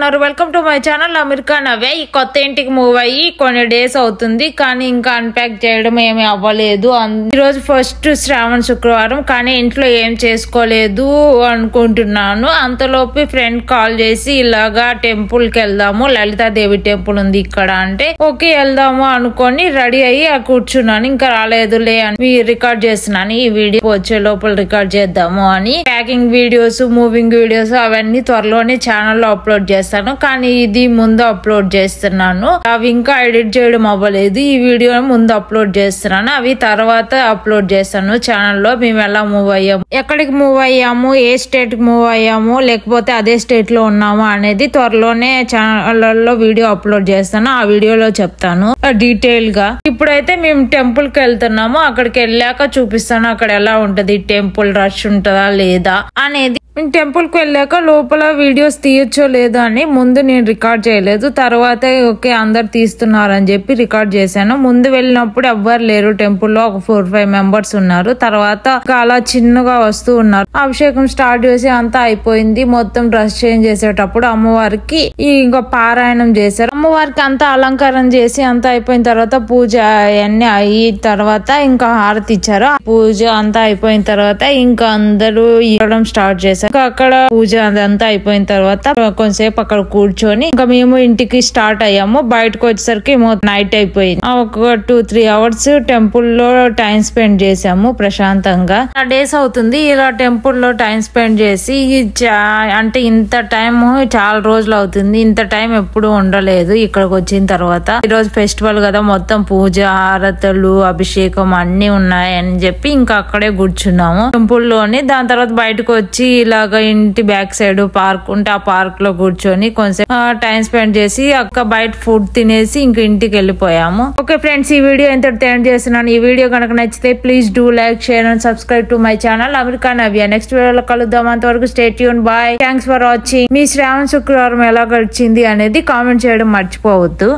ఉన్నారు welcome to my channel America Navya ఈ కొత్త ఇంటికి మూవ్ అయ్యి కొన్ని డేస్ అవుతుంది కానీ ఇంకా అన్‌ప్యాక్ చేయడం ఏమీ అవ్వలేదు ఈ రోజు ఫస్ట్ శ్రావణ శుక్రవారం కానీ ఇంట్లో ఏం చేసుకోలేదు అనుకుంటున్నాను అంతలోపు ఫ్రెండ్ కాల్ చేసి ఇలాగా టెంపుల్ కి వెళ్దాము లలితాదేవి టెంపుల్ ఉంది ఇక్కడ అంటే ఓకే వెళ్దాము అనుకొని రెడీ అయ్యి కూర్చున్నాను ఇంకా రాలేదులే అని రికార్డ్ చేస్తున్నాను ఈ వీడియో వచ్చే లోపల రికార్డ్ చేద్దాము అని ప్యాకింగ్ వీడియోస్ మూవింగ్ వీడియోస్ అవన్నీ త్వరలోనే ఛానల్ లో అప్లోడ్ చేస్తాను కానీ ఇది ముందు అప్లోడ్ చేస్తున్నాను అవి ఇంకా ఎడిట్ చేయడం అవ్వలేదు ఈ వీడియో ముందు అప్లోడ్ చేస్తున్నాను అవి తర్వాత అప్లోడ్ చేస్తాను ఛానల్లో మేము ఎలా మూవ్ అయ్యాము ఎక్కడికి మూవ్ అయ్యాము ఏ స్టేట్ కి మూవ్ అయ్యాము లేకపోతే అదే స్టేట్ లో ఉన్నాము అనేది త్వరలోనే ఛానల్లో వీడియో అప్లోడ్ చేస్తాను ఆ వీడియోలో చెప్తాను డీటెయిల్ గా ఇప్పుడైతే మేము టెంపుల్ కి వెళ్తున్నాము అక్కడికి వెళ్ళాక చూపిస్తాను అక్కడ ఎలా ఉంటది టెంపుల్ రష్ ఉంటుందా లేదా అనేది టెంపుల్ కి వెళ్ళాక లోపల వీడియోస్ తీయొచ్చో లేదో అని ముందు నేను రికార్డ్ చేయలేదు తర్వాత ఓకే అందరు తీస్తున్నారు అని చెప్పి రికార్డ్ చేశాను ముందు వెళ్ళినప్పుడు ఎవ్వరు లేరు టెంపుల్ లో ఒక 4-5 మెంబర్స్ ఉన్నారు తర్వాత అలా చిన్నగా వస్తూ ఉన్నారు అభిషేకం స్టార్ట్ చేసి అంతా అయిపోయింది మొత్తం డ్రెస్ చేంజ్ చేసేటప్పుడు అమ్మవారికి ఇంకా పారాయణం చేశారు అమ్మవారికి అంతా అలంకారం చేసి అంతా అయిపోయిన తర్వాత పూజ అవన్నీ అయిన తర్వాత ఇంకా హారతి ఇచ్చారు పూజ అంతా అయిపోయిన తర్వాత ఇంకా అందరూ ఇవ్వడం స్టార్ట్ చేశారు అక్కడ పూజ అదంతా అయిపోయిన తర్వాత కొంతసేపు అక్కడ కూర్చొని ఇంకా మేము ఇంటికి స్టార్ట్ అయ్యాము బయటకు వచ్చేసరికి నైట్ అయిపోయింది ఒక 2-3 అవర్స్ టెంపుల్ లో టైం స్పెండ్ చేసాము ప్రశాంతంగా డేస్ అవుతుంది ఇలా టెంపుల్ లో టైం స్పెండ్ చేసి అంటే ఇంత టైం చాలా రోజులు అవుతుంది ఇంత టైం ఎప్పుడు ఉండలేదు ఇక్కడికి వచ్చిన తర్వాత ఈ రోజు ఫెస్టివల్ కదా మొత్తం పూజ హారతులు అభిషేకం అన్ని ఉన్నాయని చెప్పి ఇంకా అక్కడే కూర్చున్నాము టెంపుల్ లోని దాని తర్వాత బయటకు వచ్చి ఇలాగా ఇంటి బ్యాక్ సైడ్ పార్క్ ఉంటే ఆ పార్క్ లో కూర్చొని కొంచెం టైం స్పెండ్ చేసి అక్క బయట ఫుడ్ తినేసి ఇంక ఇంటికి వెళ్ళిపోయాము ఓకే ఫ్రెండ్స్ ఈ వీడియో ఎంతటితో ఎండ్ చేస్తున్నాను ఈ వీడియో కనుక నచ్చితే please do like share and subscribe to my channel America Navya next వీడియోలో కలుద్దాం అంతవరకు stay tune bye thanks for watching మీ శ్రావణ శుక్రవారం ఎలా గడిచింది అనేది కామెంట్ చేయడం మర్చిపోవద్దు